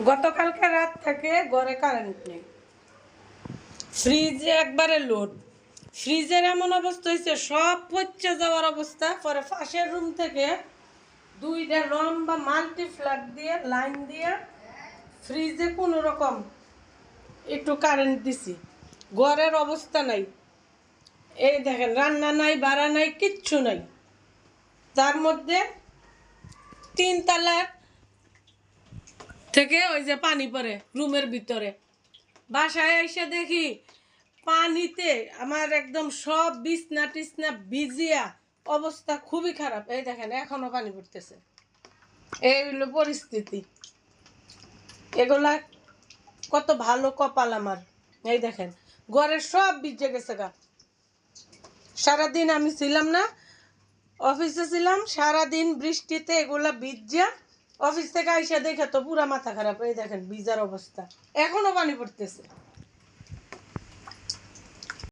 গতকালকে রাত থেকে ঘরে কারেন্ট নেই, ফ্রিজে একবারে লোড। ফ্রিজের এমন অবস্থা হয়েছে, সব পচে যাওয়ার অবস্থা। পরে পাশের রুম থেকে দুইটা লম্বা মাল্টি ফ্ল্যাগ দিয়ে লাইন দিয়ে ফ্রিজে কোনো রকম একটু কারেন্ট দিছি। ঘরের অবস্থা নাই, এই দেখেন, রান্না নাই, বাড়া নাই, কিচ্ছু নাই। তার মধ্যে 3 তলার থেকে ওই যে পানি পড়ে রুমের ভিতরে। বাসায় এসে দেখি পানিতে আমার একদম সব বিছনা টিছনা ভিজিয়া অবস্থা খুবই খারাপ। এই দেখেন, এখনো পানি পড়তেছে। এই হলো পরিস্থিতি। এগুলা কত ভালো কপাল আমার। এই দেখেন, ঘরের সব ভিজে গেছে গা। সারাদিন আমি ছিলাম না, অফিসে ছিলাম, সারাদিন বৃষ্টিতে এগুলা ভিজা। অফিস থেকে আইসা দেখে তো পুরা মাথা খারাপ। এই দেখেন ভিজার অবস্থা, এখনো পানি পড়তেছে।